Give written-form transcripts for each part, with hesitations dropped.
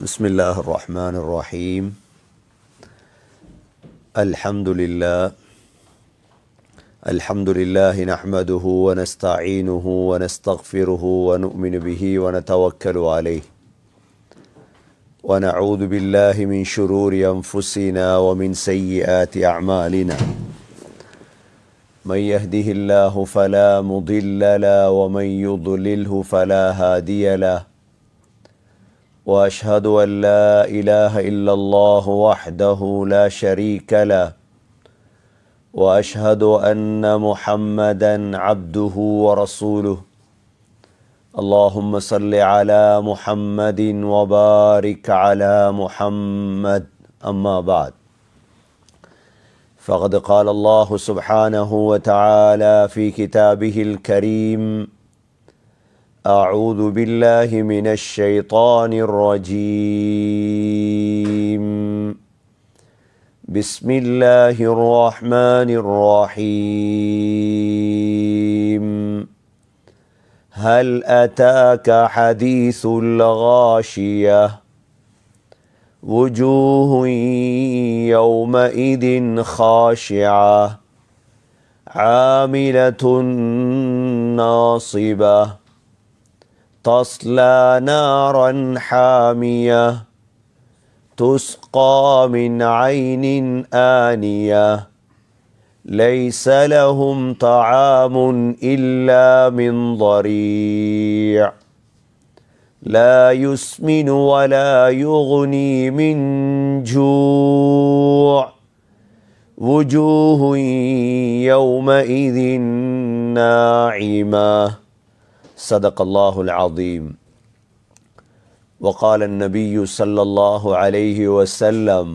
بسم الله الرحمن الرحيم. الحمد لله نحمده ونستعينه ونستغفره ونؤمن به ونتوكل عليه ونعوذ بالله من شرور أنفسنا ومن سيئات أعمالنا. من يهده الله فلا مضل له ومن يضلله فلا هادي له. وأشهد أن لا إله إلا الله وحده لا شريك له وأشهد أن محمدا عبده ورسوله. اللهم صل على محمد وبارك على محمد. أما بعد، فقد قال الله سبحانه وتعالى في كتابه الكريم: أعوذ بالله من الشيطان الرجيم. بسم الله الرحمن الرحيم. هل أتاك حديث الغاشية وجوه يومئذ خاشعة عاملة ناصبة تصلى نارا حامية تسقى من عين آنية ليس لهم طعام إلا من ضريع لا يسمن ولا يغني من جوع وجوه يومئذ ناعمة. صدق الله العظيم. وقال النبي صلى الله عليه وسلم: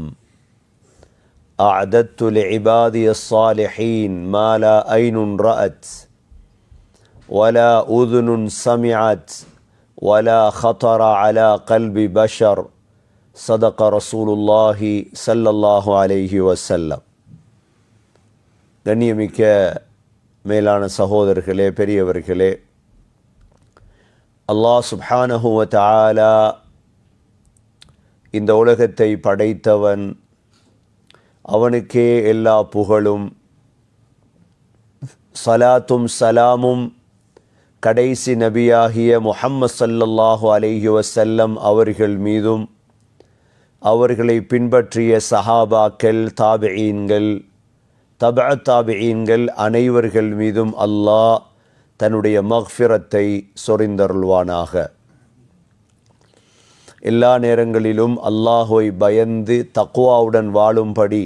أعددت لعبادي الصالحين ما لا عين رأت ولا أذن سمعت ولا خطر على قلب بشر. صدق رسول الله صلى الله عليه وسلم. கண்ணியமிக்க மேலான சகோதரர்களே, பெரியவர்களே, அல்லாஹ் சுப்ஹானஹு வ தஆலா இந்த உலகத்தை படைத்தவன். அவனுக்கே எல்லா புகழும். சலாத்தும் சலாமும் கடைசி நபியாகிய முஹம்மது ஸல்லல்லாஹு அலைஹி வஸல்லம் அவர்கள் மீதும், அவர்களை பின்பற்றிய சஹாபாக்கள், தாபிஈன்கள், தபஅ தாபிஈன்கள் அனைவர்கள் மீதும் அல்லாஹ் தன்னுடைய மக்ஃபிரத்தை சொரிந்தருள்வானாக. எல்லா நேரங்களிலும் அல்லாஹ்வை பயந்து தக்வாவுடன் வாழும்படி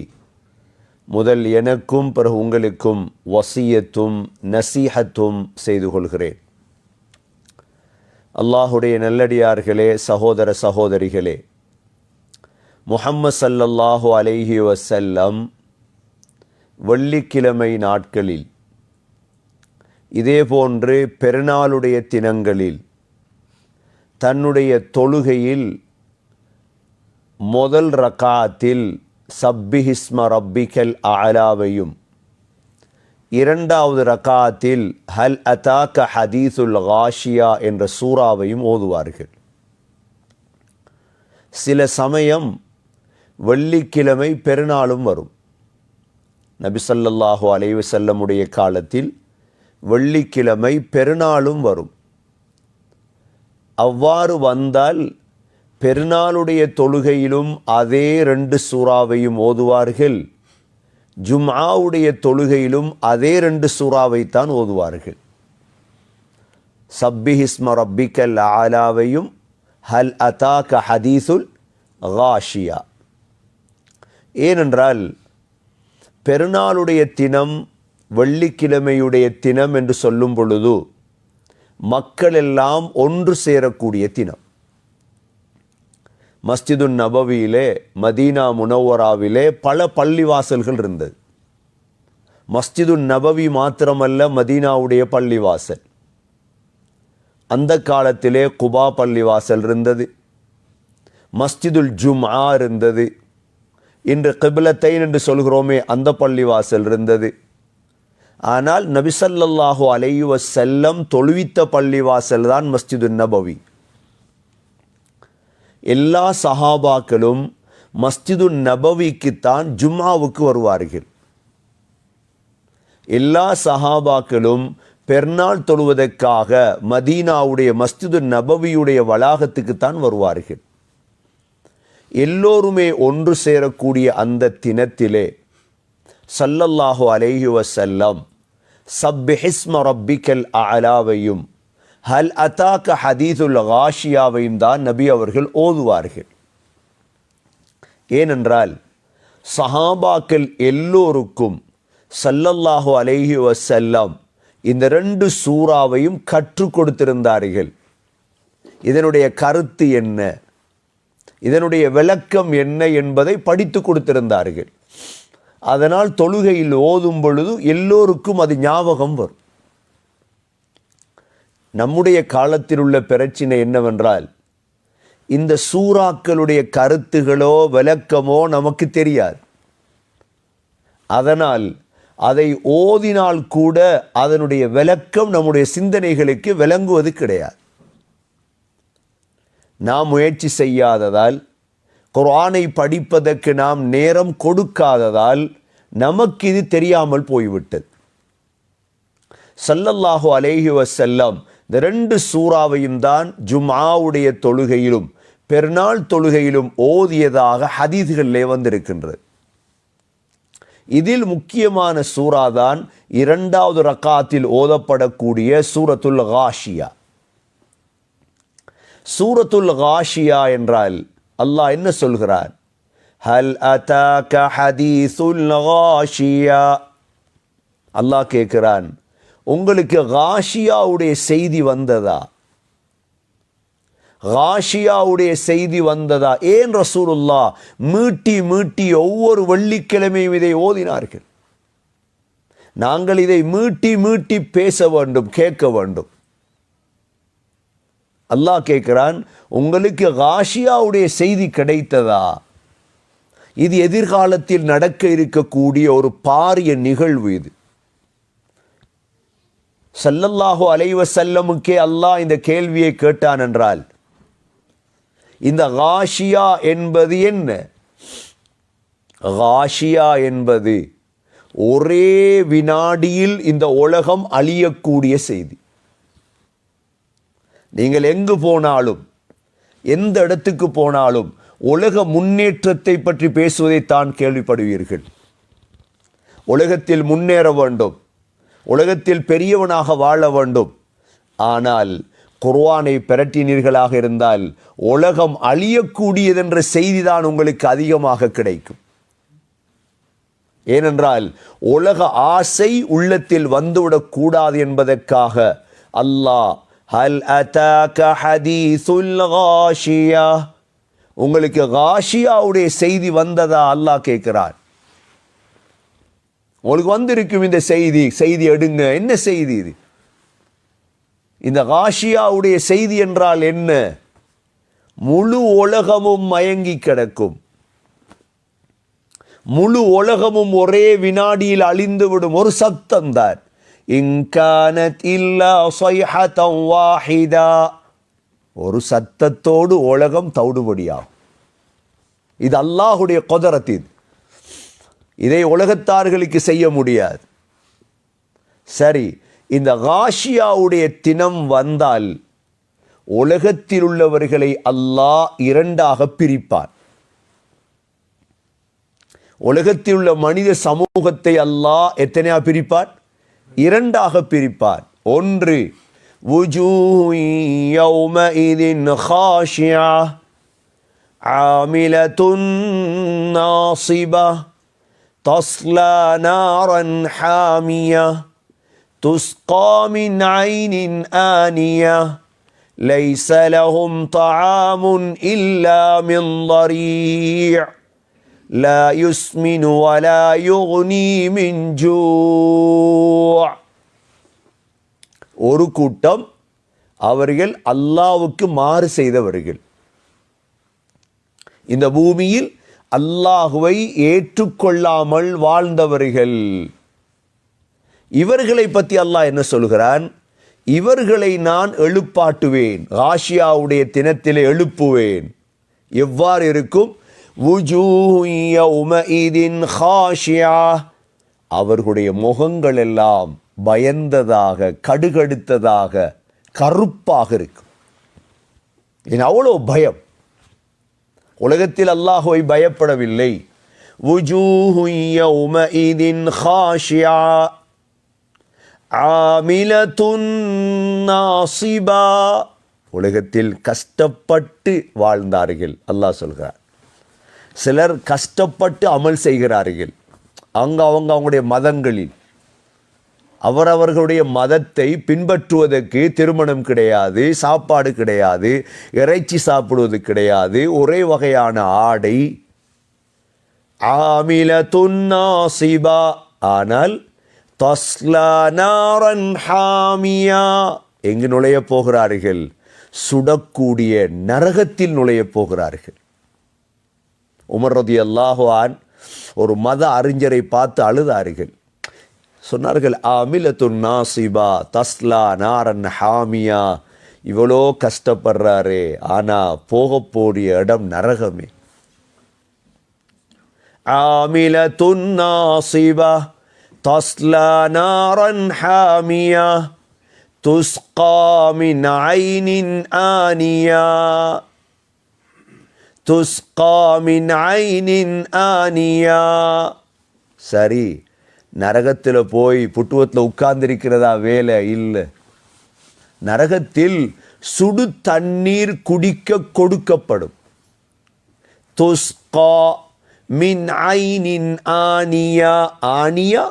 முதல் எனக்கும் பிறகு உங்களுக்கும் வசியத்தும் நசீஹத்தும் செய்து கொள்கிறேன். அல்லாஹுடைய நல்லடியார்களே, சகோதர சகோதரிகளே, முஹம்மது ஸல்லல்லாஹு அலைஹி வஸல்லம் வெள்ளிக்கிழமை நாட்களில், இதேபோன்று பெருநாளுடைய தினங்களில் தன்னுடைய தொழுகையில் முதல் ரகாத்தில் சப்பிஹிஸ்ம ரப்பிக்கல் அலாவையும், இரண்டாவது ரகாத்தில் ஹல் அதாக்க ஹதீசுல் காஷியா என்ற சூறாவையும் ஓதுவார்கள். சில சமயம் வெள்ளிக்கிழமை பெருநாளும் வரும். நபி ஸல்லல்லாஹு அலைஹி வஸல்லமுடைய காலத்தில் வெள்ளிக்கிழமை பெருநாளும் வரும். அவ்வாறு வந்தால் பெருநாளுடைய தொழுகையிலும் அதே 2 சூறாவையும் ஓதுவார்கள். ஜும்ஆவுடைய தொழுகையிலும் அதே 2 சூறாவைத்தான் ஓதுவார்கள். சப்பிஹிஸ்ம ரப்பிக்கல் அலாவையும் ஹல் அதாக்க ஹதீசுல் காஷியா. ஏனென்றால் பெருநாளுடைய தினம், வெள்ளிக்கிழமையுடைய தினம் என்று சொல்லும் பொழுது மக்கள் எல்லாம் ஒன்று சேரக்கூடிய தினம். மஸ்ஜிதுன் நபவியிலே, மதீனா முனவ்வராவிலே பல பள்ளிவாசல்கள் இருந்தது. மஸ்ஜிதுன் நபவி மாத்திரமல்ல, மதீனாவுடைய பள்ளிவாசல். அந்த காலத்திலே குபா பள்ளிவாசல் இருந்தது, மஸ்ஜிதுல் ஜும்ஆ இருந்தது, இன்று கிப்லத்தைன் என்று சொல்கிறோமே அந்த பள்ளிவாசல் இருந்தது. ஆனால் நபி ஸல்லல்லாஹு அலைஹி வஸல்லம் தொழுவித்த பள்ளிவாசல் தான் மஸ்ஜிதுன் நபவி. எல்லா சஹாபாக்களும் மஸ்ஜிது நபவிக்குத்தான் ஜும்ஆவுக்கு வருவார்கள். எல்லா சஹாபாக்களும் பெருநாள் தொழுவதற்காக மதீனாவுடைய மஸ்ஜிது நபவியுடைய வளாகத்துக்குத்தான் வருவார்கள். எல்லோருமே ஒன்று சேரக்கூடிய அந்த தினத்திலே ஸல்லல்லாஹு அலைஹி வஸல்லம் சப்பிஹிஸ்ம ரப்பிக்கல் அலாவையும் ஹல் அதாக ஹதீதுல் காஷியாவையும் தான் நபி அவர்கள் ஓதுவார்கள். ஏனென்றால் சஹாபாக்கள் எல்லோருக்கும் ஸல்லல்லாஹு அலைஹி வஸல்லம் இந்த 2 சூறாவையும் கற்றுக் கொடுத்திருந்தார்கள். இதனுடைய கருத்து என்ன, இதனுடைய விளக்கம் என்ன என்பதை படித்து கொடுத்திருந்தார்கள். அதனால் தொழுகையில் ஓதும் பொழுது எல்லோருக்கும் அது ஞாபகம் வரும். நம்முடைய காலத்தில் உள்ள பிரச்சனை என்னவென்றால், இந்த சூறாக்களுடைய கருத்துகளோ விளக்கமோ நமக்கு தெரியாது. அதனால் அதை ஓதினால் கூட அதனுடைய விளக்கம் நம்முடைய சிந்தனைகளுக்கு விளங்குவது கிடையாது. நாம் முயற்சி செய்யாததால், குர்ஆனை படிப்பதற்கு நாம் நேரம் கொடுக்காததால் நமக்கு இது தெரியாமல் போய்விட்டது. ஸல்லல்லாஹு அலைஹி வஸல்லம் இந்த 2 சூறாவையும் தான் ஜும்ஆவுடைய தொழுகையிலும் பெருநாள் தொழுகையிலும் ஓதியதாக ஹதீஸ்களிலே வந்திருக்கின்றது. இதில் முக்கியமான சூறா தான் 2வது ரக்காத்தில் ஓதப்படக்கூடிய சூரத்துல் காஷியா. சூரத்துல் காஷியா என்றால் அல்லாஹ் என்ன சொல்கிறார்? ஹல் அதாக ஹதீசுல் காஷியா. அல்லாஹ் கேட்கிறான், உங்களுக்கு காஷியாவுடைய செய்தி வந்ததா? காஷியாவுடைய செய்தி வந்ததா? ஏன் ரசூலுல்லாஹ் மீட்டி மீட்டி ஒவ்வொரு வெள்ளிக்கிழமையும் இதை ஓதினார்கள்? நாங்கள் இதை மீட்டி மீட்டி பேச வேண்டும், கேட்க வேண்டும். அல்லாஹ் கேட்கிறான், உங்களுக்கு காஷியாவுடைய செய்தி கிடைத்ததா? இது எதிர்காலத்தில் நடக்க இருக்கக்கூடிய ஒரு பாரிய நிகழ்வு. இது ஸல்லல்லாஹு அலைஹி வஸல்லமுக்கே அல்லாஹ் இந்த கேள்வியை கேட்டான் என்றால், இந்த காஷியா என்பது என்ன? காஷியா என்பது ஒரே வினாடியில் இந்த உலகம் அழியக்கூடிய செய்தி. நீங்கள் எங்கு போனாலும், எந்த இடத்துக்கு போனாலும் உலக முன்னேற்றத்தை பற்றி பேசுவதைத்தான் கேள்விப்படுவீர்கள். உலகத்தில் முன்னேற வேண்டும், உலகத்தில் பெரியவனாக வாழ வேண்டும். ஆனால் குர்ஆனை பிரட்டினீர்களாக இருந்தால் உலகம் அழியக்கூடியதென்ற செய்திதான் உங்களுக்கு அதிகமாக கிடைக்கும். ஏனென்றால் உலக ஆசை உள்ளத்தில் வந்துவிடக் கூடாது என்பதற்காக அல்லாஹ் ஹல் அதாக ஹதீசுல் காஷியா, உங்களுக்கு காஷியாவுடைய செய்தி வந்ததா அல்லாஹ் கேட்கிறார். உங்களுக்கு வந்திருக்கும் இந்த செய்தி எடுங்க. என்ன செய்தி இது? இந்த காஷியாவுடைய செய்தி என்றால் என்ன? முழு உலகமும் மயங்கி கிடக்கும், முழு உலகமும் ஒரே வினாடியில் அழிந்துவிடும் ஒரு சத்தம் தான். இன்கானத் இல்லா ஸைஹதன் வாஹிதா, ஒரு சத்தத்தோடு உலகம் தவிடுபடியாகும். இது அல்லாஹுடைய குதரத். இதை உலகத்தார்களுக்கு செய்ய முடியாது. சரி, இந்த காஷியாவுடைய தினம் வந்தால் உலகத்தில் உள்ளவர்களை அல்லாஹ் 2ஆக பிரிப்பான். உலகத்தில் உள்ள மனித சமூகத்தை அல்லாஹ் எத்தனையா பிரிப்பான்? 2ஆக பிரிப்பான். ஒன்று, வுஜூஹு யௌமஇதின் காஷியா ஆமிலத்துன் நாசிபா தஸ்லா நாரன் ஹாமியா تسقى من عين آنية ليس لهم طعام إلا من ضريع لا يسمن ولا يغني من جوع. ஒரு கூட்டம் அவர்கள் அல்லாஹ்வுக்கு மாறு செய்தவர்கள், இந்த பூமியில் அல்லாஹ்வை ஏற்றுக்கொள்ளாமல் வாழ்ந்தவர்கள். இவர்களை பற்றி அல்லாஹ் என்ன சொல்கிறான்? இவர்களை நான் எழுப்பாட்டுவேன், காஷியாவுடைய தினத்திலே எழுப்புவேன். எவ்வாறு இருக்கும்? வுஜூஹு யௌமஇதின் ஹாஷியா, அவர்களுடைய முகங்கள் எல்லாம் பயந்ததாக, கடுகடுத்ததாக, கருப்பாக இருக்கும். அவ்வளோ பயம். உலகத்தில் அல்லாஹ்வை பயப்படவில்லை. வுஜூஹு யௌமஇதின் ஹாஷியா ஆமிலத்துன் நாசிபா, உலகத்தில் கஷ்டப்பட்டு வாழ்ந்தார்கள். அல்லாஹ் சொல்கிறார், சிலர் கஷ்டப்பட்டு அமல் செய்கிறார்கள். அவங்களுடைய மதங்களில் அவரவர்களுடைய மதத்தை பின்பற்றுவதற்கு திருமணம் கிடையாது, சாப்பாடு கிடையாது, இறைச்சி சாப்பிடுவது கிடையாது, ஒரே வகையான ஆடை. ஆமிலத்துன் நாசிபா, ஆனால் தஸ்லா நாரன் ஹாமியா, எங்கு நுழைய போகிறார்கள்? சுடக்கூடிய நரகத்தில் நுழைய போகிறார்கள். உமர் ரலியல்லாஹு அன்ஹு ஒரு மத அறிஞரை பார்த்து அழுதார்கள். சொன்னார்கள், ஆமிலத்துன் நாசிபா தஸ்லா நாரன் ஹாமியா, இவ்வளோ கஷ்டப்படுறாரே, ஆனால் போகக்கூடிய இடம் நரகமே. ஆமிலத்துன் நாசிபா தஸ்லா நாரன் ஹாமியா துஸ்கா மின் ஐனின் ஆனியா, துஸ்கா மின் ஐனின் ஆனியா. சரி, நரகத்தில் போய் புட்டுவத்தில் உட்கார்ந்திருக்கிறதா வேலை? இல்லை. நரகத்தில் சுடு தண்ணீர் குடிக்க கொடுக்கப்படும். துஸ்கா மின் ஐனின் ஆனியா, ஆனியா,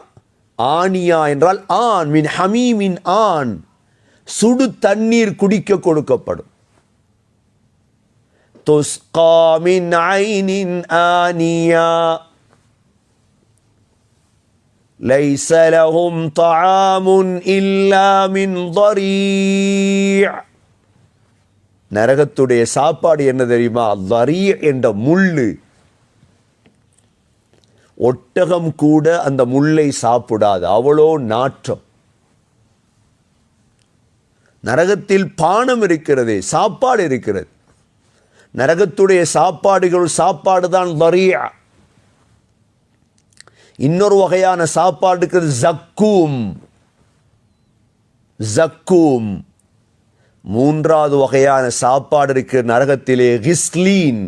ஆனியா என்றால் ஆண், மின் ஹமீமின் ஆண், சுடு தண்ணீர் குடிக்க கொடுக்கப்படும். துஸ்கா மின் ஐனின் ஆனியா லைஸ லஹும் தஆமுன் இல்லா மின் ضريع. நரகத்துடைய சாப்பாடு என்ன தெரியுமா? ضريع என்ற முள்ளு. ஒட்டகம் கூட அந்த முள்ளை சாப்பிடாது, அவ்வளோ நாற்றம். நரகத்தில் பானம் இருக்கிறது, சாப்பாடு இருக்கிறது. நரகத்துடைய சாப்பாடு தான் ضريع. இன்னொரு வகையான சாப்பாடு இருக்கிறது, ஜக்கூம். ஜக்கூம். மூன்றாவது வகையான சாப்பாடு இருக்கிற நரகத்திலே கிஸ்லீன்.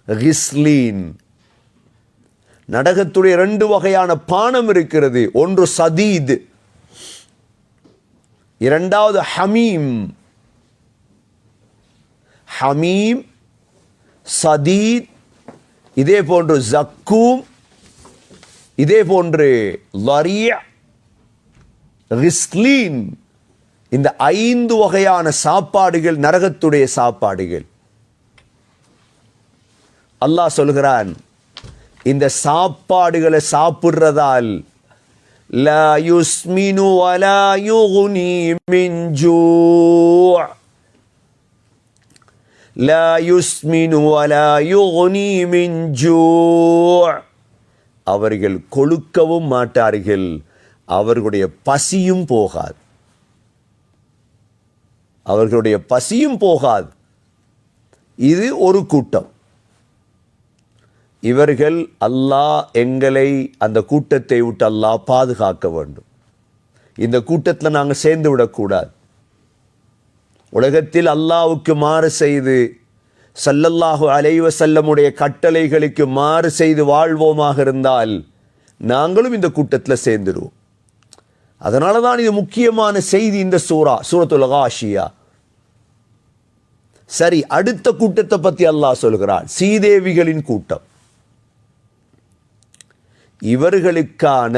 கிஸ்லீன். நரகத்துடைய 2 வகையான பானம் இருக்கிறது. ஒன்று சதீத், இரண்டாவது ஹமீம். ஹமீம், சதீத், இதே போன்று ஜக்கூம், இதே போன்று ضريع, கிஸ்லீன். இந்த 5 வகையான சாப்பாடுகள் நரகத்துடைய சாப்பாடுகள். அல்லாஹ் சொல்கிறான், இந்த சாப்பாடுகளை சாப்பிடுறதால் லா யுஸ்மினு வலா யுக்னி மின் ஜூ', லா யுஸ்மினு வலா யுக்னி மின் ஜூ', அவர்கள் கொழுக்கவும் மாட்டார்கள், அவர்களுடைய பசியும் போகாது. அவர்களுடைய பசியும் போகாது. இது ஒரு கூட்டம். இவர்கள், அல்லாஹ் எங்களை அந்த கூட்டத்தை விட்டு அல்லாஹ் பாதுகாக்க வேண்டும். இந்த கூட்டத்தில் நாங்கள் சேர்ந்து விடக்கூடாது. உலகத்தில் அல்லாஹ்வுக்கு மாறு செய்து, ஸல்லல்லாஹு அலைஹி வஸல்லமுடைய கட்டளைகளுக்கு மாறு செய்து வாழ்வோமாக இருந்தால் நாங்களும் இந்த கூட்டத்தில் சேர்ந்துடுவோம். அதனால தான் இது முக்கியமான செய்தி இந்த சூரத்துல் காஷியா. சரி, அடுத்த கூட்டத்தை பற்றி அல்லாஹ் சொல்கிறான், சீதேவிகளின் கூட்டம். இவர்களுக்கான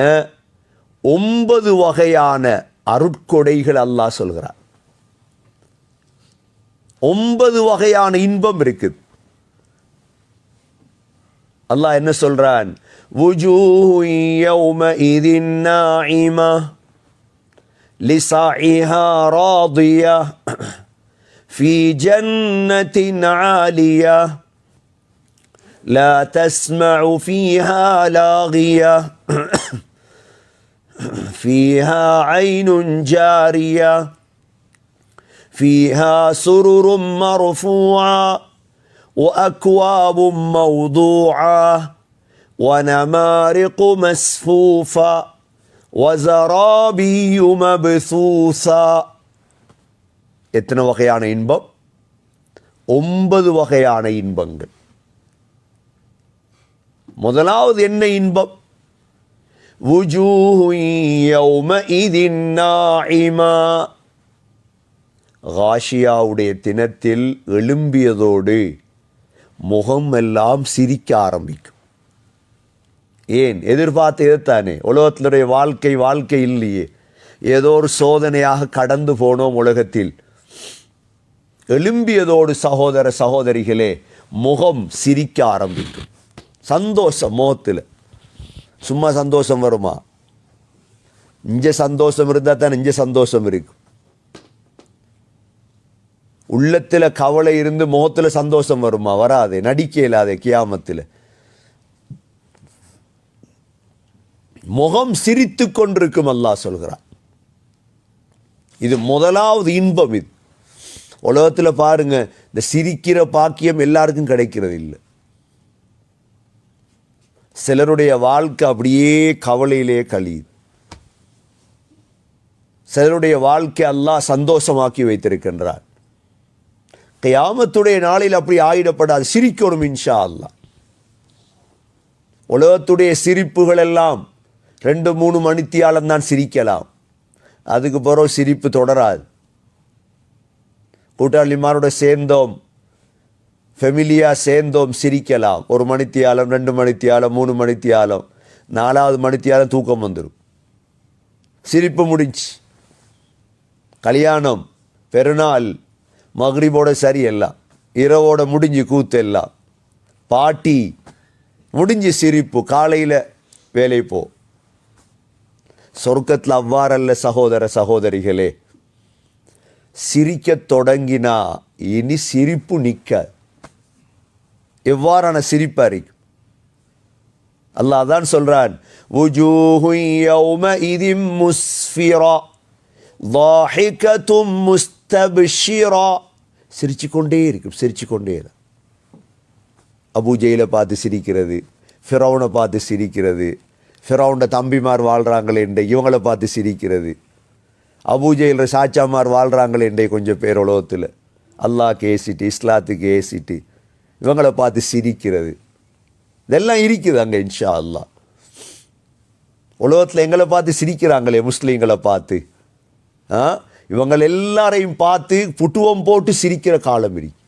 9 வகையான அருட்கொடைகள் அல்லாஹ் சொல்கிறார். 9 வகையான இன்பம் இருக்குது. அல்லாஹ் என்ன சொல்றான்? வுஜூஹு யௌமஇதின் நாஇமா லிஸாஇஹா ராதியா ஃபீ ஜன்னத்தின் ஆலியா لا تسمع فيها لاغية فيها عين جارية فيها سرر مرفوعة وأكواب موضوعة ونمارق مصفوفة وزرابي مبثوثة. எத்தனை வகையான இன்பம்? 9 வகையான இன்பங்கள். முதலாவது என்ன இன்பம்? وجوه يومئذ ناعمة. காஷியாவுடைய தினத்தில் எழும்பியதோடு முகம் எல்லாம் சிரிக்க ஆரம்பிக்கும். ஏன்? எதிர்பார்த்ததுதானே. உலகத்தினுடைய வாழ்க்கை இல்லையே, ஏதோ ஒரு சோதனையாக கடந்து போனோம் உலகத்தில். எழும்பியதோடு சகோதர சகோதரிகளே முகம் சிரிக்க ஆரம்பிக்கும். சந்தோஷம் முகத்தில். சும்மா சந்தோஷம் வருமா? இஞ்ச சந்தோஷம் இருந்தால் தான் இஞ்ச சந்தோஷம் இருக்கும். உள்ளத்தில் கவலை இருந்து முகத்தில் சந்தோஷம் வருமா? வராதே. நடிக்க இல்லாதே. கியாமத்தில் முகம் சிரித்து கொண்டிருக்கும் அல்லாஹ் சொல்கிறான். இது முதலாவது இன்பம். இது உலகத்தில் பாருங்க, இந்த சிரிக்கிற பாக்கியம் எல்லாருக்கும் கிடைக்கிறது இல்லை. சிலருடைய வாழ்க்கை அப்படியே கவலையிலே கழியுது. சிலருடைய வாழ்க்கை அல்லாஹ் சந்தோஷமாக்கி வைத்திருக்கின்றார். கியாமத்துடைய நாளில் அப்படி ஆயிடப்படாது. சிரிக்கணும் இன்ஷா அல்லாஹ். உலகத்துடைய சிரிப்புகள் எல்லாம் 2-3 மணித்தியாலம் தான் சிரிக்கலாம். அதுக்கு பிறகு சிரிப்பு தொடராது. கூட்டாளிமாரோட சேர்ந்தோம், ஃபெமிலியாக சேர்ந்தோம், சிரிக்கலாம். 1 மணித்தியாலம், 2 மணித்தியாலம், 3 மணித்தியாலம், 4வது மணித்தியாலம் தூக்கம் வந்துடும். சிரிப்பு முடிஞ்சு. கல்யாணம், பெருநாள், மக்ரிபோட சரி எல்லாம், இரவோட முடிஞ்சு கூத்து எல்லாம், பாட்டி முடிஞ்சு சிரிப்பு. காலையில் வேலை போ. சொர்க்கத்தில் அவ்வாறல்ல சகோதர சகோதரிகளே. சிரிக்க தொடங்கினா இனி சிரிப்பு நிற்க. எவ்வாறான சிரிப்பா இருக்கும்? அல்லாஹ் தான் சொல்றான், وجوه يومئذ مسفرة ضاحكة مستبشرة. சிரிச்சுக்கொண்டே இருக்கும், சிரிச்சுக்கொண்டே. அபூ ஜெயிலை பார்த்து சிரிக்கிறது, ஃபிரௌனை பார்த்து சிரிக்கிறது, ஃபிரௌண்ட தம்பிமார் வாழ்கிறாங்களே என்றே இவங்களை பார்த்து சிரிக்கிறது, அபூ ஜெயில்ற சாச்சாமார் வாழ்கிறாங்களே என்றே கொஞ்சம் பேர் உலகத்தில் அல்லாஹ்க்கு ஏசிட்டு இஸ்லாத்துக்கு ஏசிட்டு இவங்களை பார்த்து சிரிக்கிறது. இதெல்லாம் இருக்குது அங்கே இன்ஷா அல்லாஹ். உலகத்தில் எங்களை பார்த்து சிரிக்கிறாங்களே முஸ்லீம்களை பார்த்து, இவங்கள் எல்லாரையும் பார்த்து புட்டுவம் போட்டு சிரிக்கிற காலம் இருக்கு.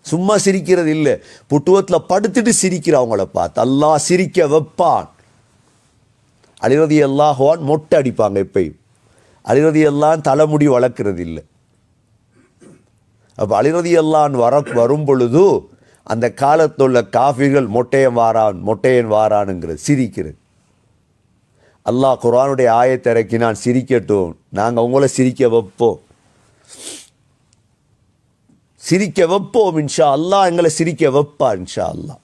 சும்மா சிரிக்கிறது இல்லை, புட்டுவத்தில் படுத்துட்டு சிரிக்கிறவங்கள பார்த்து அல்லாஹ் சிரிக்க வைப்பான். அலி ரலியல்லாஹு அன்ஹு மொட்டை அடிப்பாங்க. எப்பயும் அலி ரலியல்லாஹு அன்ஹு தலைமுடி வளர்க்கறது இல்லை. அப்போ அலி ரலியல்லாஹு அன்ஹு வரும் பொழுது அந்த காலத்தில் உள்ள காஃபிர்கள் மொட்டையன் வாரானுங்கிறது சிரிக்கிறது. அல்லாஹ் குர்ஆனுடைய ஆயத்தை இறக்கினான், சிரிக்கட்டும், நாங்கள் உங்களை சிரிக்க வைப்போம், சிரிக்க வைப்போம் இன்ஷா அல்லாஹ், எங்களை சிரிக்க வைப்பா இன்ஷா அல்லாஹ்.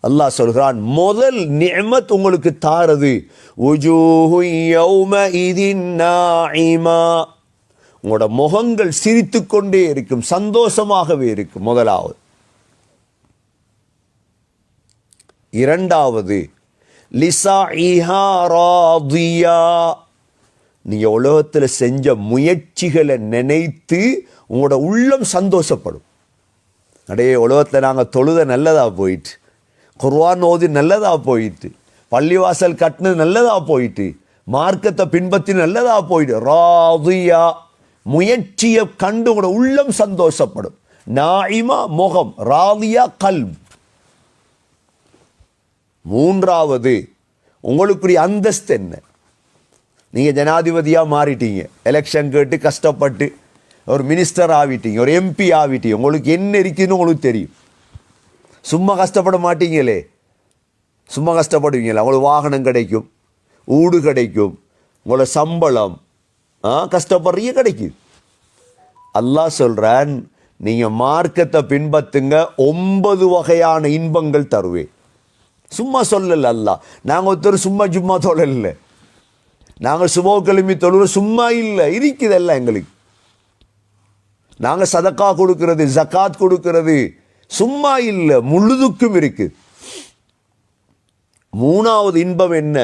அல்லாஹ் சொல்கிறான், முதல் நிஅமத் உங்களுக்கு தாரது வஜூஹு யௌமஇதின் நாஇமா. உங்களோட முகங்கள் சிரித்து கொண்டே இருக்கும், சந்தோஷமாகவே இருக்கும். முதலாவது. இரண்டாவது, லிசாஇஹா ராதியா. நீங்கள் உலகத்தில் செஞ்ச முயற்சிகளை நினைத்து உங்களோட உள்ளம் சந்தோஷப்படும். அடையே உலகத்தில் நாங்கள் தொழுத நல்லதாக போயிட்டு, குர்ஆன் ஓதி நல்லதாக போயிட்டு, பள்ளிவாசல் கட்டினது நல்லதாக போயிட்டு, மார்க்கத்தை பின்பற்றி நல்லதாக போயிட்டு, ராதியா முயற்சியை கண்டு உங்களோட உள்ளம் சந்தோஷப்படும். நாயிமா முகம், ராதியா கல்ப். மூன்றாவது, உங்களுக்குரிய அந்தஸ்து என்ன? நீங்கள் ஜனாதிபதியாக மாறிட்டீங்க, எலெக்ஷன் கேட்டு கஷ்டப்பட்டு ஒரு மினிஸ்டர் ஆகிட்டீங்க, ஒரு எம்பி ஆகிட்டீங்க, உங்களுக்கு என்ன இருக்குதுன்னு உங்களுக்கு தெரியும். சும்மா கஷ்டப்பட மாட்டீங்களே, சும்மா கஷ்டப்படுவீங்களா? உங்களுக்கு வாகனம் கிடைக்கும், ஊடு கிடைக்கும், உங்களோட சம்பளம் கஷ்டப்படுறீங்க கிடைக்குது. அல்லாஹ் சொல்கிறான், நீங்கள் மார்க்கத்தை பின்பற்றுங்க, 9 வகையான இன்பங்கள் தருவேன். சும்மா சொல்லல அல்லாஹ். நாங்கள் ஒருத்தர் சும்மா தொழல, நாங்கள் சுபோ கிளம்பி தொழுற சும்மா இல்லை, இருக்குதெல்லாம் எங்களுக்கு. நாங்கள் சதக்கா கொடுக்கிறது, ஜக்காத் கொடுக்கிறது சும்மா இல்லை, முழுதுக்கும் இருக்கு. மூணாவது இன்பம் என்ன?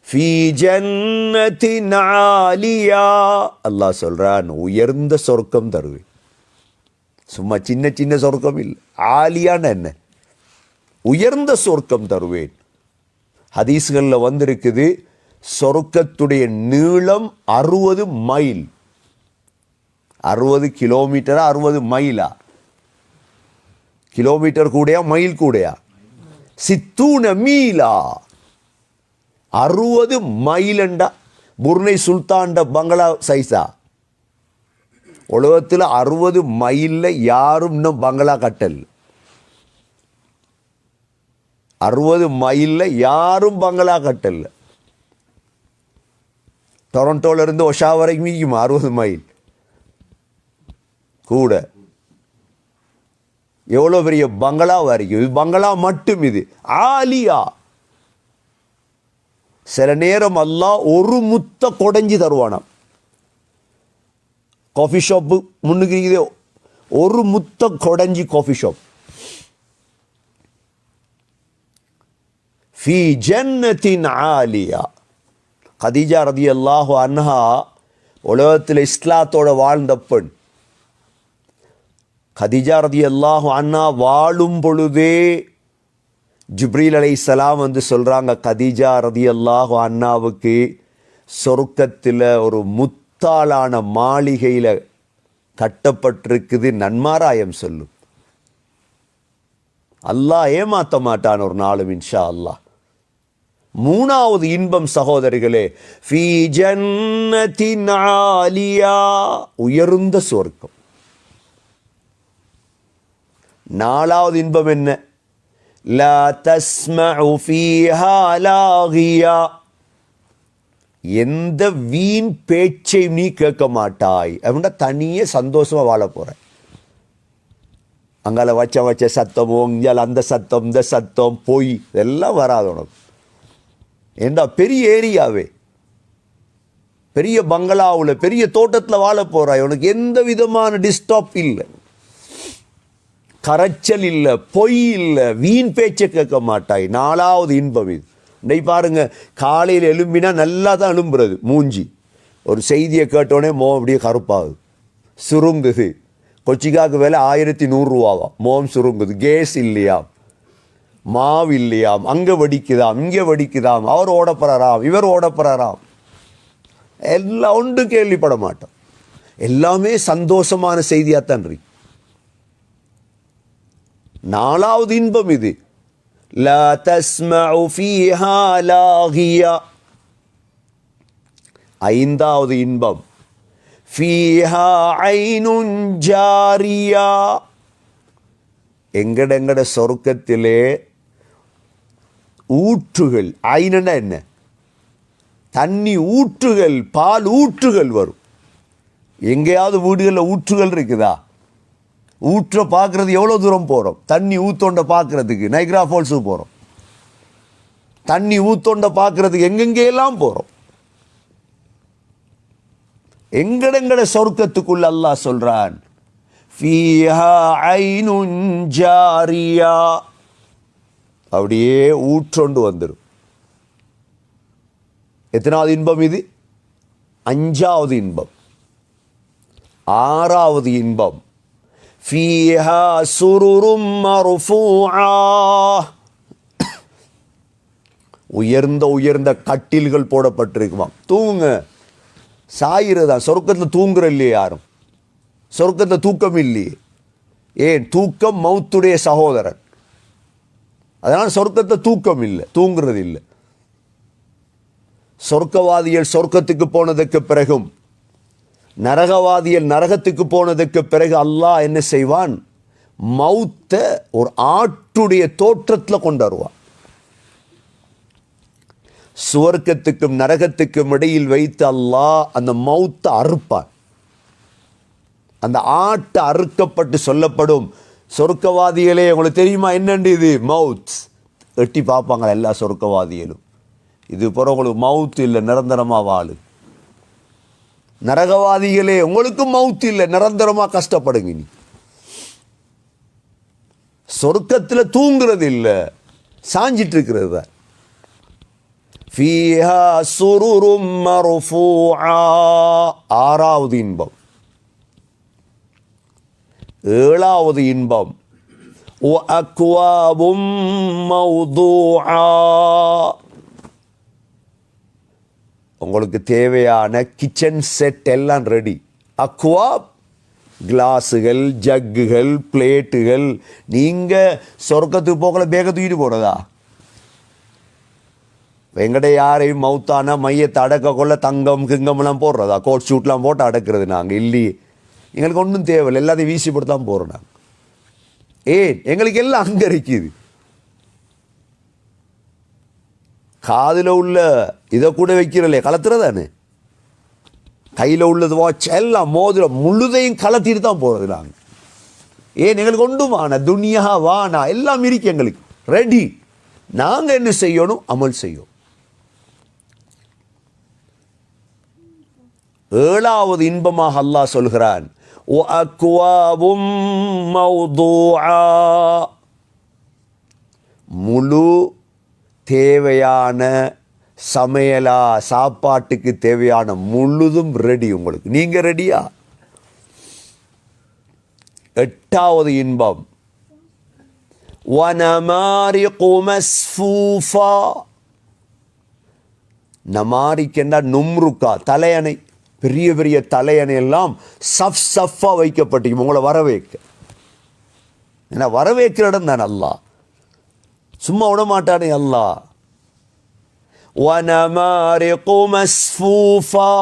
ஃபீ ஜன்னத்தின் ஆலியா, அல்லாஹ் சொல்றான் உயர்ந்த சொர்க்கம் தருவேன். சும்மா சின்ன சின்ன சொர்க்கம் இல்லை, ஆலியான என்ன? உயர்ந்த சொர்க்கம் தருவேன். ஹதீஸ்களில் வந்திருக்குது, சொர்க்கத்துடைய நீளம் 60 மைல். 60 கிலோமீட்டரா 60 மைலா? கிலோமீட்டர் கூடயா மைல் கூடயா? 60 மீலா. 60 மைலண்டா புர்னை சுல்தான்ட பங்களா சைஸா? உலகத்தில் 60 மைலில் யாரும் இன்னும் பங்களா கட்டல். 60 மைலில் யாரும் பங்களா கட்டல். டொரண்டோலேருந்து ஒஷா வரைக்கும் மீக்குமா 60 மைல் கூட? எவ்வளோ பெரிய பங்களா வரைக்கும். இது பங்களா மட்டும், இது ஆலியா. சில நேரம் அல்லாஹ் ஒரு முத்த கொடைஞ்சி தருவானாம். காஃபி ஷாப்பு முன்னுக்கு இது ஒரு முத்த கொடைஞ்சி காஃபி ஷாப். ஃபீ ஜன்னத்தின் ஆலியா. கதீஜா ரலியல்லாஹு அன்ஹா உலகத்தில் இஸ்லாத்தோட வாழ்ந்த பெண். கதீஜா ரலியல்லாஹு அன்ஹா வாழும் பொழுதே ஜிப்ரீல் அலைஹிஸ்ஸலாம் வந்து சொல்கிறாங்க, கதீஜா ரலியல்லாஹு அன்ஹாவுக்கு சொர்க்கத்தில் ஒரு முத்தாலான மாளிகையில் கட்டப்பட்டிருக்குது, நன்மாராயம் சொல்லும். அல்லாஹ் ஏமாற்ற மாட்டான் ஒரு நாளும் இன்ஷா அல்லாஹ். மூணாவது இன்பம் சகோதரிகளே, ஃபீ ஜன்னத்தின் ஆலியா, உயர்ந்த சொர்க்கம். நாலாவது இன்பம் என்ன? லா தஸ்மஉ ஃபீஹா லாகியா, எந்த வீண் பேச்சையும் நீ கேட்க மாட்டாய். அப்படின்னா தனியே சந்தோஷமா வாழ போற. அங்கால வச்ச சத்தமோ, இங்கால அந்த சத்தம் இந்த சத்தம் போய் இதெல்லாம் வராது உனக்கு. ஏண்டா பெரிய ஏரியாவே, பெரிய பங்களாவில் பெரிய தோட்டத்தில் வாழ போறாய். உனக்கு எந்த விதமான டிஸ்டர்ப் இல்லை, கரைச்சல் இல்லை, பொய் இல்லை, வீண் பேச்சை கேட்க மாட்டாய். நாலாவது இன்பம் இது. இன்னைக்கு பாருங்க, காலையில் எழும்பினா நல்லா தான் எழும்புறது மூஞ்சி. ஒரு செய்தியை கேட்டோடனே மோம் அப்படியே கருப்பாகுது, சுருங்குது. கொச்சிக்காக்கு விலை 1100 ரூபாவா, மோம் சுருங்குது. கேஸ் இல்லையாம், மாவு இல்லையாம், அங்கே வடிக்குதாம் இங்கே வடிக்குதாம், அவர் ஓடப்படுறாராம் இவர் ஓடப்படுறாராம். எல்லாம் ஒன்று கேள்விப்பட மாட்டோம், எல்லாமே சந்தோஷமான செய்தியாத்தான் இருக்கு. நாலாவது இன்பம் இது. லா தஸ்மஉ ஃபீஹா லாகியா. ஐந்தாவது இன்பம், ஃபீஹா ஐனுன் ஜாரியா. எங்கட சொர்க்கத்திலே ஊற்றுகள், ஐனன்னா என்ன? தண்ணி ஊற்றுகள், பால் ஊற்றுகள் வரும். எங்கேயாவது வீடுகளில் ஊற்றுகள் இருக்குதா? ஊற்றை பார்க்கறது எவ்வளோ தூரம் போகிறோம்? தண்ணி ஊத்தோண்ட பார்க்கறதுக்கு நைக்ரா ஃபால்ஸுக்கு போகிறோம். தண்ணி ஊத்தோண்ட பார்க்கறதுக்கு எங்கெங்கெல்லாம் போகிறோம். எங்கட சொர்க்கத்துக்குள்ள அல்லாஹ் சொல்றான், ஃபீஹா ஐனுன் ஜாரியா, அப்படியே ஊற்றொண்டு வந்துடும். எத்தனாவது இன்பம் இது? அஞ்சாவது இன்பம். ஆறாவது இன்பம், ஃபீஹா சுருரும் மர்ஃபூஆ, உயர்ந்த உயர்ந்த கட்டில்கள் போடப்பட்டிருக்குமா. தூங்குங்க, சாயிரதா. சொர்க்கத்தில் தூங்குற இல்லையே யாரும், சொர்க்கத்தில் தூக்கம் இல்லையே. ஏன்? தூக்கம் மௌத்துடைய சகோதரன். அதனால் சொர்க்கத்தை தூக்கம் இல்லை, தூங்குறது இல்லை. சொர்க்கவாதிகள் சொர்க்கத்துக்கு போனதுக்கு பிறகும், நரகவாதிகள் நரகத்துக்கு போனதுக்கு பிறகு அல்லாஹ் என்ன செய்வான்? மௌத்த ஒரு ஆட்டுடைய தோற்றத்தில் கொண்டு வருவான். சுவர்க்கத்துக்கும் நரகத்துக்கும் இடையில் வைத்து அல்லாஹ் அந்த மௌத்தை அறுப்பான். அந்த ஆட்டு அறுக்கப்பட்டு சொல்லப்படும், சொர்க்கவாதிகளே உங்களுக்கு தெரியுமா என்னண்டு இது? மவுத். எட்டி பார்ப்பாங்க எல்லா சொர்க்கவாதிகளும். இது பிற உங்களுக்கு மவுத் இல்லை, நிரந்தரமாக வாழு. நரகவாதிகளே, உங்களுக்கும் மவுத் இல்லை, நிரந்தரமாக கஷ்டப்படுங்க. நீ சொர்க்கத்தில் தூங்குறது இல்லை, சாஞ்சிட்டு இருக்கிறது தான். ஃபீஹா சுருரும் மர்ஃபூஆ, ஆறாவது இன்பம். ஏழாவது இன்பம் வஅக்வாபும் மௌதூஆ, உங்களுக்கு தேவையான கிச்சன் செட் எல்லாம் ரெடி. அக்வாப் கிளாஸுகள், ஜக்குகள், பிளேட்டுகள். நீங்கள் சொர்க்கத்துக்கு போகல பேக தூக்கிட்டு போகிறதா? எங்கட யாரையும் மவுத்தானா மையத்தை அடக்க கொள்ள தங்கம் கிங்கம்லாம் போடுறதா? கோட் ஷூட்லாம் போட்டு அடக்கிறது நாங்கள் இல்லையே. எங்களுக்கு ஒன்றும் தேவையில்லை, எல்லாத்தையும் வீசி போட்டு தான் போகிறோம் நாங்கள். ஏன்? எங்களுக்கு எல்லாம் அங்கே இருக்குது. காதில் உள்ள இதை கூட வைக்கிறல்லையே, கலத்துறதானே. கையில் உள்ளது வாட்ச் எல்லாம் மோதிரம் முழுதையும் கலத்திட்டு தான் போகிறது நாங்கள். ஏன்? எங்களுக்கு ஒன்றும் வானா, துனியா வானா எல்லாம் இருக்கு எங்களுக்கு ரெடி. நாங்கள் என்ன செய்யணும்? அமல் செய்யும். ஏழாவது இன்பமாக அல்லாஹ் சொல்கிறான், வஅக்வாபும் மௌதூஆ, முழு தேவையான சமையலா சாப்பாட்டுக்கு தேவையான முழுதும் ரெடி உங்களுக்கு. நீங்க ரெடியா? எட்டாவது இன்பம் வனமாரிகு மஸ்ஃபூஃபா, நமாரிக்கெண்டா நும்ருக்கா, தலையணை, பெரிய பெரிய தலையணை எல்லாம் சஃப் சஃபா வைக்கப்பட்டிருக்கும் உங்களை வரவேற்க. ஏன்னா வரவேற்கிற இடம் தான் அல்லாஹ், சும்மா விட மாட்டானே அல்லாஹ். வனமாரிகு மஸ்ஃபூஃபா,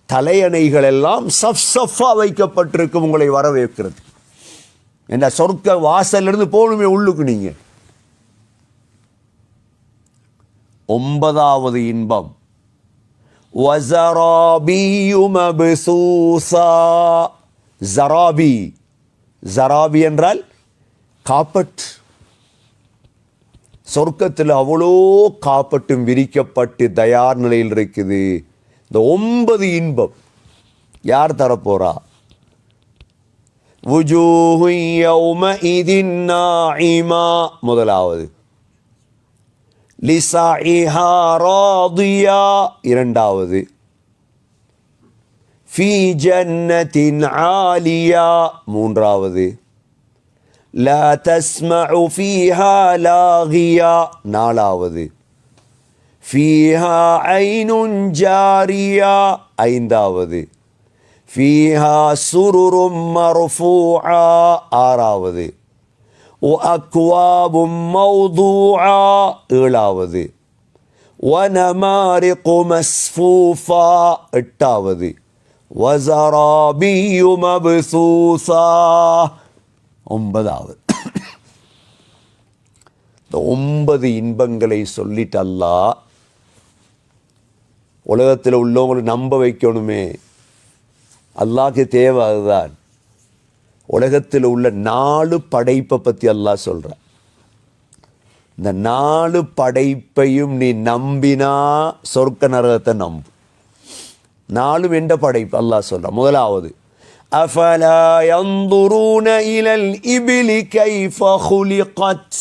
தலையணைகள் எல்லாம் சஃப் சஃபா வைக்கப்பட்டிருக்கும் உங்களை வரவேற்கிறது. என்ன சொர்க்க வாசலிருந்து போகணுமே உள்ளுக்கு நீங்க. ஒன்பதாவது இன்பம் வஸராபியு மப்சூஸா, ஜராபி, ஜராபி என்றால் காப்பட். சொர்க்கத்தில் அவ்வளோ காப்பட்டும் விரிக்கப்பட்டு தயார் நிலையில் இருக்குது. இந்த 9 இன்பம் யார் தரப்போறா? வுஜூஹு யௌமஇதின் நாஇமா, முதலாவது. லிஸாஇஹா ராதியா, இரண்டாவது. ஃபீ ஜன்னத்தின் ஆலியா, மூன்றாவது. லா தஸ்மஉ ஃபீஹா லாகியா, நாலாவது. ஃபீஹா ஐனுன் ஜாரியா, ஐந்தாவது. ஃபீஹா சுருரும் மர்ஃபூஆ, ஆறாவது. வஅக்வாபும் மௌதூஆ, ஏழாவது. வனமாரிகு மஸ்ஃபூஃபா, எட்டாவது. வஸராபியு மப்சூஸா, ஒன்பதாவது. இந்த 9 இன்பங்களை சொல்லிட்டு அல்லாஹ் உலகத்தில் உள்ளவங்களை நம்ப வைக்கணுமே. அல்லாஹ்க்கு தேவை அதுதான். உலகத்தில் உள்ள 4 படைப்பை பற்றி அல்லாஹ் சொல்கிறான். இந்த 4 படைப்பையும் நீ நம்பினா சொர்க்க நரகத்தை நம்பு. 4 என்ற படைப்பு அல்லாஹ் சொல்கிறான். முதலாவது, அஃபலா யன்துரூன இலல் இபிலி கைஃப குலிகத்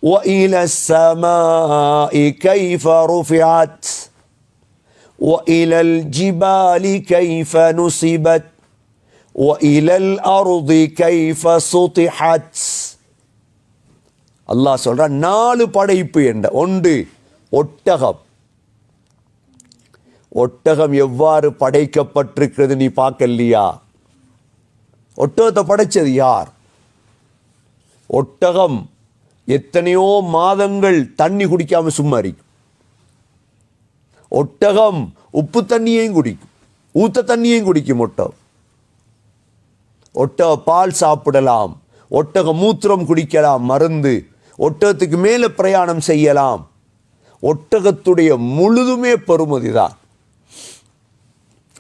وإلى السماء كيف رفعت وإلى الجبال كيف نصبت وإلى الأرض كيف سطحت. அல்லாஹ் சொல்றான் 4 படைப்பு என்ற. ஒன்று, ஒட்டகம். ஒட்டகம் எவ்வாறு படைக்கப்பட்டிருக்கிறது நீ பார்க்கலையா? ஒட்டகத்தை படைச்சது யார்? ஒட்டகம் எத்தனையோ மாதங்கள் தண்ணி குடிக்காம சும்மா இருக்கும். ஒட்டகம் உப்பு தண்ணியையும் குடிக்கும், ஊத்த தண்ணியையும் குடிக்கும். ஒட்டக பால் சாப்பிடலாம், ஒட்டக மூத்திரம் குடிக்கலாம், மருந்து. ஒட்டகத்துக்கு மேலே பிரயாணம் செய்யலாம். ஒட்டகத்துடைய முழுதுமே பெருமதி தான்.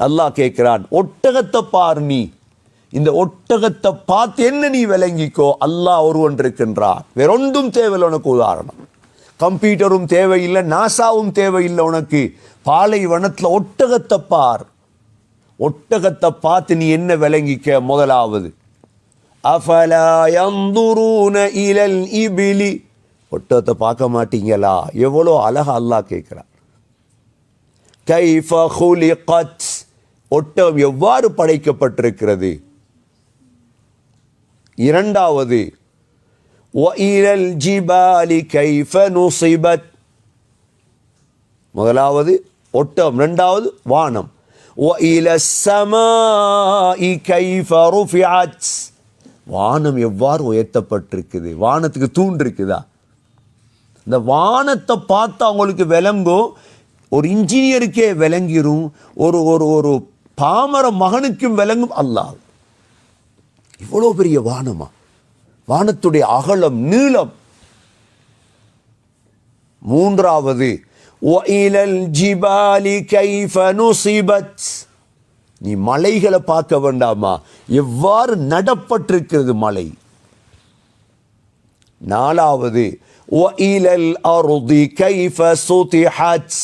அல்லாஹ் கேட்கிறான், ஒட்டகத்தை பார், நீ இந்த ஒட்டகத்தை பார்த்து என்ன நீ விளங்கிக்கோ. அல்லாஹ் ஒருவன் இருக்கின்றான், வேறொன்றும் தேவையில்லை உனக்கு. உதாரணம், கம்ப்யூட்டரும் தேவையில்லை, நாசாவும் தேவையில்லை உனக்கு. பாலைவனத்தில் ஒட்டகத்தை பார். ஒட்டகத்தை பார்த்து நீ என்ன விளங்கிக்க? முதலாவது, அஃபலா யந்துரூன இலல் இபிலி, ஒட்டகத்தை பார்க்க மாட்டீங்களா? எவ்வளோ அழகா அல்லாஹ் கேட்கிறார். கைஃப குலிகத், ஒட்டகம் எவ்வாறு படைக்கப்பட்டிருக்கிறது. இரண்டாவது, வஇலல் ஜிபாலி கைஃப நுஸிபத், முதலாவது ஒட்டகம், இரண்டாவது வானம். வஇலஸ் ஸமாஇ கைஃப ருஃபிஅத், வானம் எவ்வாறு உயர்த்தப்பட்டிருக்குது. வானத்துக்கு தூண் இருக்குதா? இந்த வானத்தை பார்த்து அவங்களுக்கு விளங்கும். ஒரு இன்ஜினியருக்கே விளங்கிரும், ஒரு ஒரு ஒரு பாமர மகனுக்கும் விளங்கும். அல்லாஹ், இவ்வளோ பெரிய வானமா? வானத்துடைய அகலம், நீளம். மூன்றாவது, வஇலல் ஜிபாலி கைஃப நுஸிபத், நீ மலைகளை பார்க்க வேண்டாமா? எவ்வாறு நடப்பட்டிருக்கிறது மலை. நாலாவது, வஇலல் அர்தி கைஃப சுதிஹத்,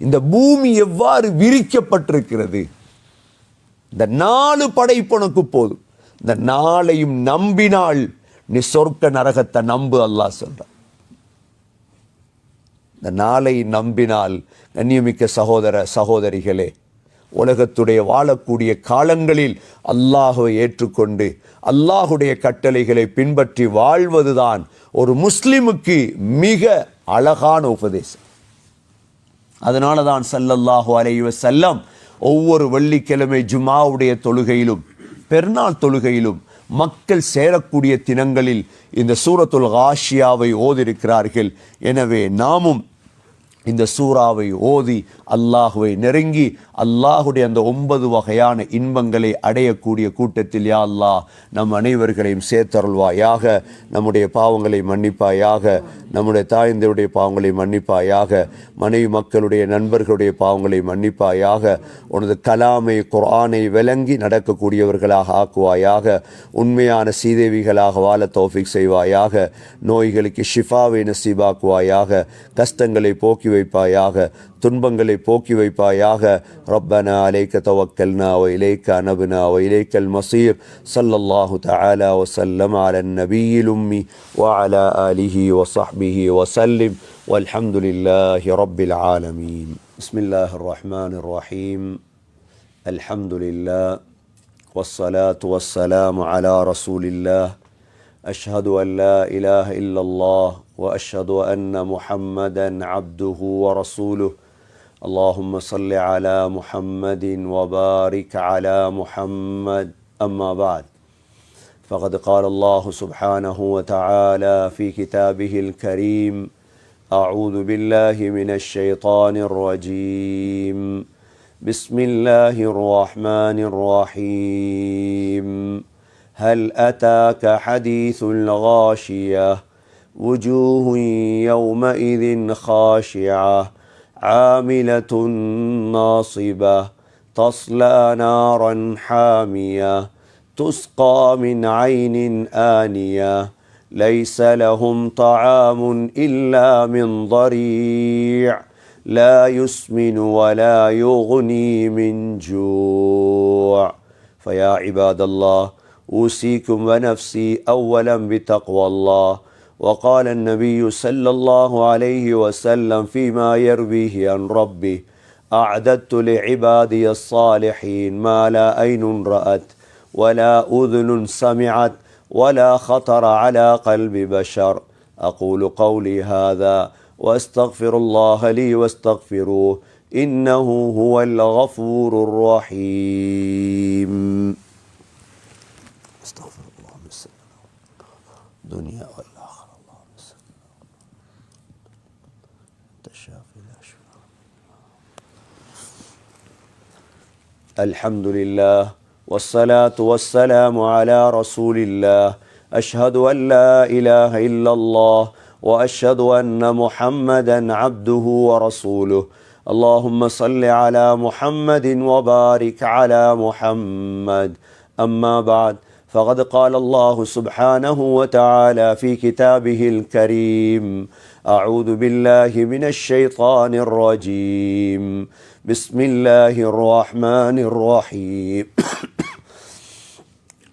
இந்த பூமி எவ்வாறு விரிக்கப்பட்டிருக்கிறது. இந்த 4 படைப்புனக்கு போதும். இந்த 4ஐயும் நம்பினால் நீ சொர்க்க நரகத்தை நம்பு. அல்லாஹ் சொல்றான். இந்த 4ஐ நம்பினால், கண்ணியமிக்க சகோதர சகோதரிகளே, உலகத்துடைய வாழக்கூடிய காலங்களில் அல்லாஹுவை ஏற்றுக்கொண்டு அல்லாஹுடைய கட்டளைகளை பின்பற்றி வாழ்வதுதான் ஒரு முஸ்லிமுக்கு மிக அழகான உபதேசம். அதனால தான் ஸல்லல்லாஹு அலைஹி வஸல்லம் ஒவ்வொரு வெள்ளிக்கிழமை ஜுமாவுடைய தொழுகையிலும் பெருநாள் தொழுகையிலும் மக்கள் சேரக்கூடிய தினங்களில் இந்த சூரத்துல் காஷியாவை ஓதிருக்கிறார்கள். எனவே நாமும் இந்த சூறாவை ஓதி அல்லாஹுவை நெருங்கி அல்லாஹுடைய அந்த 9 வகையான இன்பங்களை அடையக்கூடிய கூட்டத்தில் யா அல்லாஹ் நம் அனைவர்களையும் சேர்த்தருள்வாயாக. நம்முடைய பாவங்களை மன்னிப்பாயாக, நம்முடைய தாய்ந்தருடைய பாவங்களை மன்னிப்பாயாக, மனைவி மக்களுடைய நண்பர்களுடைய பாவங்களை மன்னிப்பாயாக. உனது கலாமை குர்ஆனை விளங்கி நடக்கக்கூடியவர்களாக ஆக்குவாயாக. உண்மையான சீதேவிகளாக வாழ தௌஃபீக் செய்வாயாக. நோய்களுக்கு ஷிஃபாவை நசீபாக்குவாயாக. கஷ்டங்களை போக்கி வைப்பாயாக, துன்பங்களை போக்கி வைப்பாயாக. ரப்பனா அலைக்க தவக்கல்னா வ இலைக்க அனப்னா வ இலைக்கல் மஸீர். ஸல்லல்லாஹு தஆலா வ ஸல்லம் அலன் நபியில் உம்மி வ அலா ஆலிஹி வ ஸஹ்பிஹி வ ஸல்லிம் வல்ஹம்துலில்லாஹி ரப்பில் ஆலமீன். பிஸ்மில்லாஹிர் ரஹ்மானிர் ரஹீம். அல்ஹம்துலில்லாஹ் வஸ்ஸலாத்து வஸ்ஸலாமு அலா ரசூலில்லாஹ். அஷ்ஹது அன் லா இலாஹ இல்லல்லாஹ் وأشهد أن محمدا عبده ورسوله. اللهم صل على محمد وبارك على محمد. أما بعد، فقد قال الله سبحانه وتعالى في كتابه الكريم: أعوذ بالله من الشيطان الرجيم. بسم الله الرحمن الرحيم. هل أتاك حديث الغاشية وجوه يومئذ خاشعة عاملة ناصبة تصلى نارا حامية تسقى من عين آنية ليس لهم طعام إلا من ضريع لا يسمن ولا يغني من جوع. فيا عباد الله، أوصيكم ونفسي أولا بتقوى الله. وقال النبي صلى الله عليه وسلم فيما يرويه عن ربه: أعددت لعبادي الصالحين ما لا عين رأت ولا أذن سمعت ولا خطر على قلب بشر. أقول قولي هذا وأستغفر الله لي واستغفروه إنه هو الغفور الرحيم. استغفر الله من الدنيا والآخرة. اللهم صل الشافي لا شفاء. الحمد لله والصلاة والسلام على رسول الله. أشهد أن لا إله إلا الله وأشهد أن محمدا عبده ورسوله. اللهم صل على محمد وبارك على محمد. أما بعد، فقد قال الله سبحانه وتعالى في كتابه الكريم: أعوذ بالله من الشيطان الرجيم، بسم الله الرحمن الرحيم.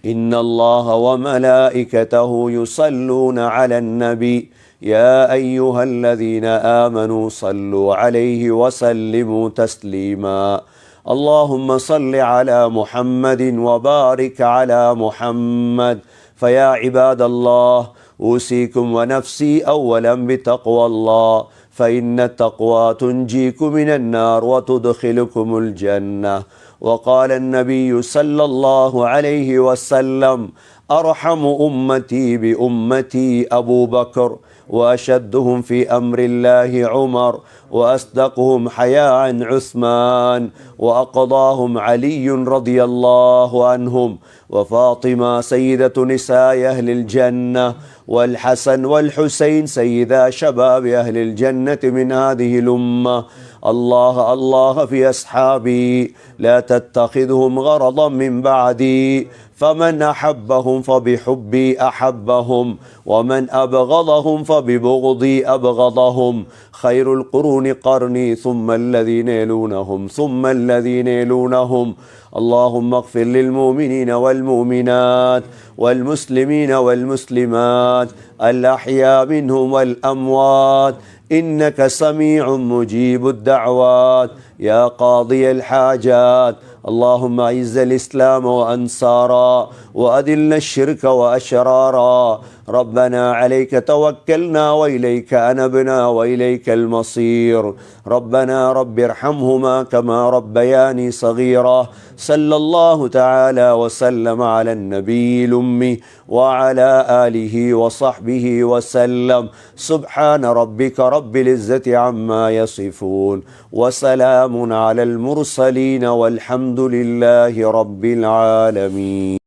إن الله وملائكته يصلون على النبي يا أيها الذين آمنوا صلوا عليه وسلموا تسليما. اللهم صل على محمد وبارك على محمد. فيا عباد الله، أوصيكم ونفسي أولا بتقوى الله، فإن التقوى تنجيكم من النار وتدخلكم الجنة. وقال النبي صلى الله عليه وسلم: أرحم أمتي بأمتي أبو بكر، وأشدهم في أمر الله عمر، وأصدقهم حياء عثمان، وأقضاهم علي رضي الله عنهم، وفاطمة سيدة نساء أهل الجنة، والحسن والحسين سيدا شباب أهل الجنة من هذه الأمة. الله الله في أصحابي، لا تتخذهم غرضا من بعدي، فمن أحبهم فبحبي أحبهم، ومن أبغضهم فببغضي أبغضهم. خير القرون قرني، ثم الذين يلونهم، ثم الذين يلونهم. اللهم اغفر للمؤمنين والمؤمنات والمسلمين والمسلمات الأحياء منهم والأموات، إنك سميع مجيب الدعوات يا قاضي الحاجات. اللهم أعز الإسلام وأنصارا، وأذل الشرك وأشرارا. ربنا عليك توكلنا وإليك أنبنا وإليك المصير. ربنا رب ارحمهما كما ربياني صغيرا. صلى الله تعالى وسلم على النبي الأمي وعلى آله وصحبه وسلم. سبحان ربك رب العزة عما يصفون، وسلام على المرسلين، والحمد لله رب العالمين.